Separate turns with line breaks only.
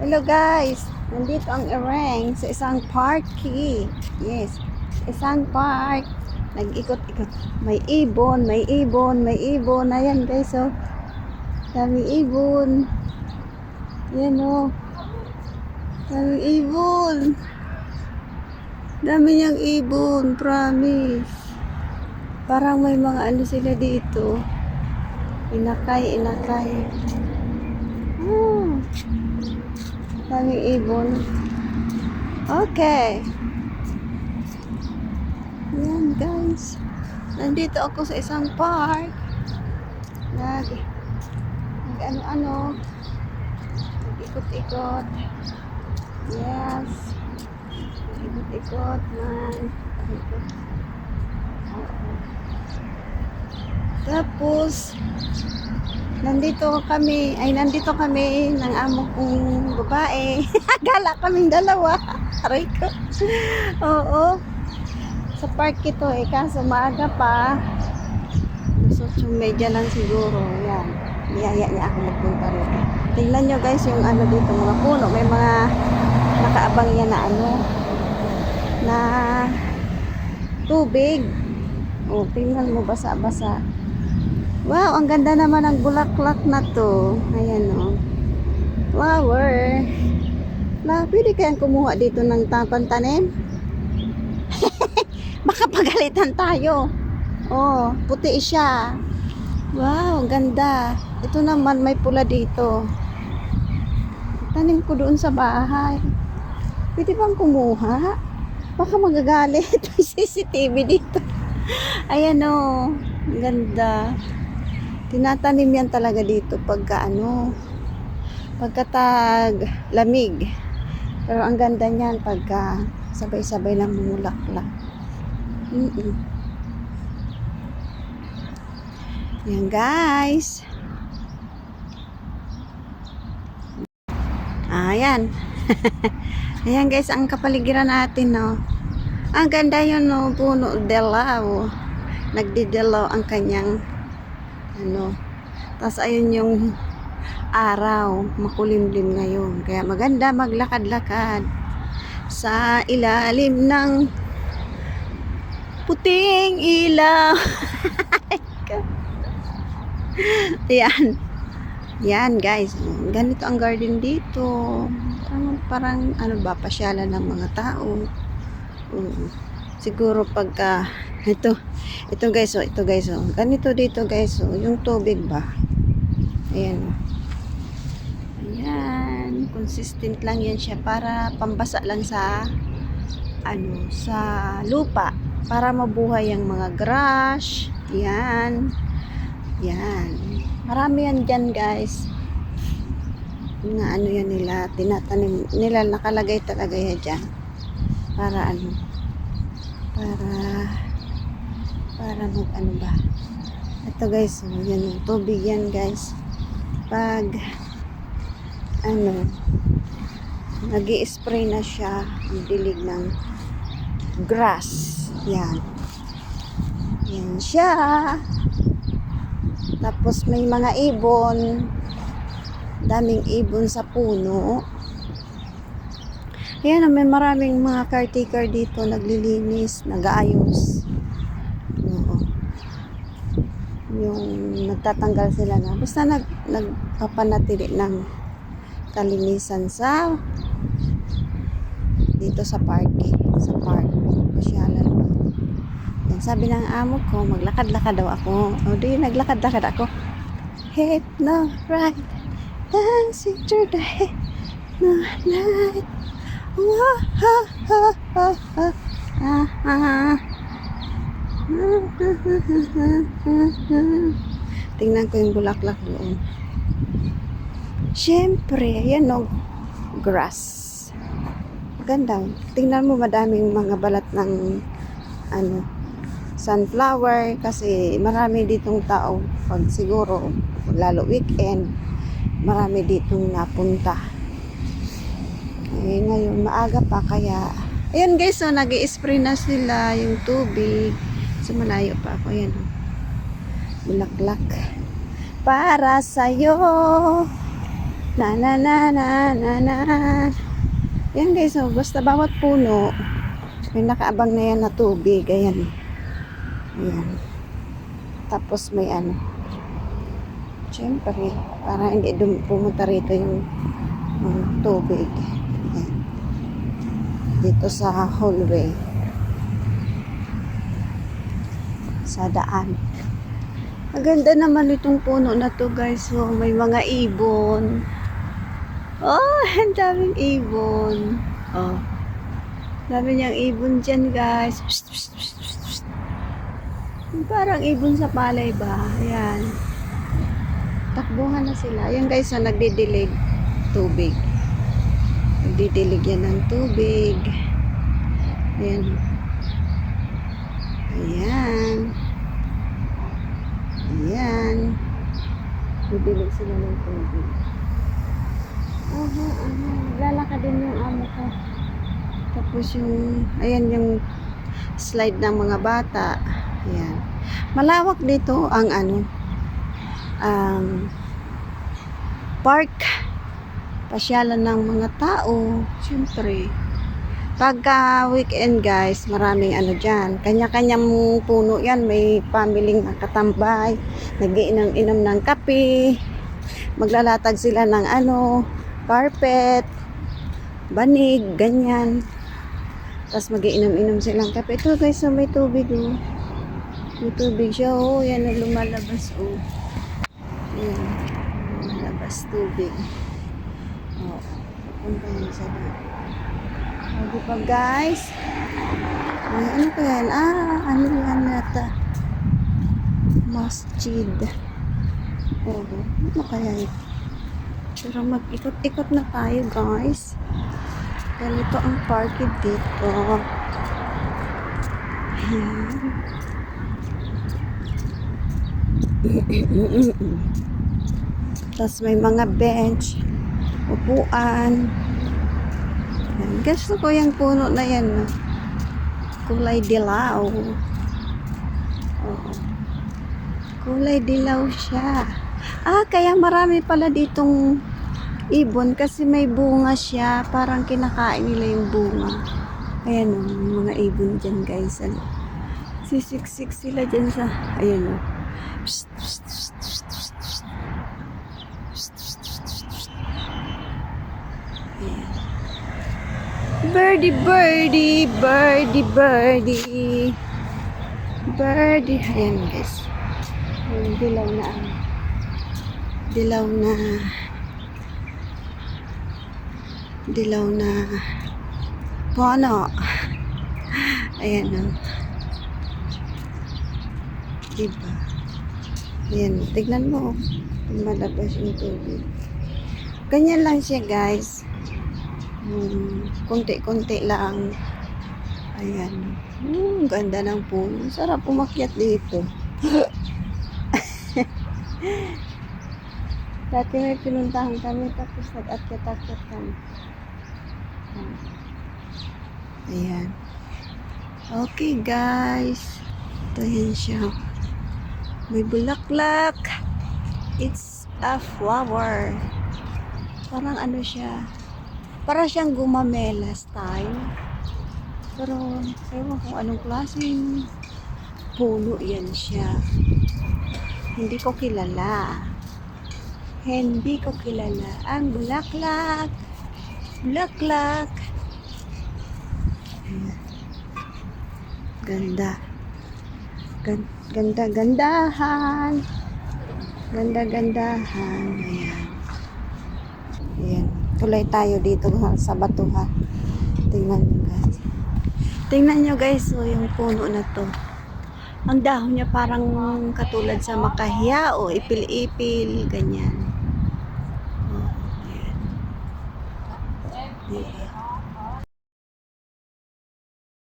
Hello guys, nandito ang Ereng sa isang parky. Yes, isang park. Nag-ikot-ikot. May ibon, may ibon, may ibon. Ayan guys, oh. Daming ibon. Ayan, oh. Daming ibon. Dami niyang ibon, promise. Parang may mga ano sila dito. Inakay. Daming ibon. Okay. Ayan guys. Nandito ako sa isang park. Nag-ano-ano. Nag-ikot-ikot. Yes. Ikot-ikot man. Tapos nandito kami ng amo kong babae. Gala kaming dalawa. Aray ko. Oo. Sa park ito kaso maaga pa. So, medya lang siguro. Yan. Niyaya niya ako magpunta rito. Tingnan nyo guys yung ano dito, mga puno. May mga nakaabang yan na ano, na tubig. O, tingnan mo, basa-basa. Wow, ang ganda naman ng bulaklak na to. Ayan o. Flower. Pwede kayang kumuha dito ng tanim? Baka pagalitan tayo. Oh, puti siya. Wow, ang ganda. Ito naman may pula dito. Tanim ko doon sa bahay. Pwede bang kumuha? Baka magagalit. May CCTV dito. Ayan o. Ang ganda. Tinatanim yan talaga dito pagka pagkatag lamig. Pero ang ganda niyan pagka sabay-sabay lang mumulaklak. Yan guys. Ayan. Ayan guys, ang kapaligiran natin, no. Ang ganda yun, no, puno dilaw. Nagdidilaw ang kanyang tapos ayun yung araw, makulimlim ngayon. Kaya maganda maglakad-lakad sa ilalim ng puting ilaw. Yan. Yan guys. Ganito ang garden dito. Parang ano ba, pasyalan ng mga tao. Siguro pagka ito guys, ganito dito guys, yung tubig ba, ayan, consistent lang yan siya para pambasa lang sa sa lupa para mabuhay ang mga grass. Yan, marami yan dyan guys, na yan nila, tinatanim nila, nakalagay talaga yan dyan para para ba. Ito guys, yan yung tubig yan guys. Pag nag-i-spray na siya ang dilig ng grass. Yan siya. Tapos may mga ibon, daming ibon sa puno. Ayan, may maraming mga caretaker dito, naglilinis, nag-aayos. Yung nagtatanggal sila na. Basta nagpapanatili ng kalinisan sa dito sa park. Pasyalan. Yan, sabi ng amo ko, maglakad-lakad daw ako. O di, naglakad-lakad ako. Hypno right, dancing through the night. Tingnan ko yung bulaklak doon. Siyempre, ayan o, grass. Ganda. Tingnan mo, madaming mga balat ng sunflower kasi marami ditong tao pag siguro, lalo weekend, marami ditong napunta. Ngayon maaga pa kaya ayan guys, so nag-i-spray na sila yung tubig. So malayo pa ako, ayan bulaklak para sa'yo. Na na na na na na. Yan guys, so basta bawat puno, may nakaabang na yan na tubig. Ayan. Ayan. Tapos may ano. Siyempre, para hindi pumunta rito yung tubig. Ayan. Dito sa hallway. Sa daan. Maganda naman itong puno na to guys. So, may mga ibon. Oh, ang daming ibon. Oh. Dami niyang ibon dyan guys. Psst, psst, psst, psst, psst. Parang ibon sa palay ba? Ayan. Takbuhan na sila. Ayan guys, so nagdidilig tubig. Nagdidilig yan ng tubig. Ayan. Ayan. Ayan. Nagdidilig sila ng tubig. Lalakad din yung amo ko. Tapos yung, ayan yung slide ng mga bata. Ayan. Malawak dito ang park. Pasyalan ng mga tao. Siyempre. Pagka weekend guys, maraming dyan. Kanya-kanyang puno yan. May pamilyeng nakatambay. Nag-iinom ng kape. Maglalatag sila ng carpet, banig, ganyan. Tapos mag-iinom-inom silang kape. Ito guys, so may tubig oh. May tubig siya oh. Yan ang lumalabas oh. Yan. Lumalabas tubig. Oh. Punta yan sa doon. Hindi pa guys. Ay, ano pa yan? Ano yan nata? Masjid. Oh, ano kaya yun? Pero mag-ikot-ikot na tayo guys. Ganito ang parking dito. Ayan. Tapos may mga bench, upuan. Ayan. Gusto ko yung puno na yan. Kulay dilaw. Oo. Kulay dilaw siya. Kaya marami pala ditong ibon kasi may bunga siya. Parang kinakain nila yung bunga. Ayan o, mga ibon dyan guys. Sisiksik sila dyan sa, ayan o. Psst, psst, psst, psst, psst, psst. Psst, psst, psst, psst, psst. Ayan. Birdie, birdie, birdie, birdie. Birdie. Ayan guys. Ayan, dilaw na puno. Ayan o. Diba? Ayan, tignan mo. Malabas yung tubig. Ganyan lang siya guys. Kunti-kunti lang. Ayan. Ganda ng puno. Sarap umakyat dito. Dati may pinuntahan kami tapos nag-akyat-akyat kami. Ayan. Okay guys. Ito yan siya. May bulaklak. It's a flower. Parang siya. Para siyang gumamela style. Pero ewan kung anong klaseng puno yan siya. Hindi ko kilala. Hindi ko kilala ang bulaklak. Bulaklak. Ayan. Ganda. Ganda-gandahan. Ganda-gandahan. Ayan. Ayan. Tuloy tayo dito sa batuhan. Tingnan nyo guys. Tingnan nyo guys. So, yung puno na to. Ang dahon niya parang katulad sa makahiya o ipil-ipil. Ganyan. Oh, ayan. Diba?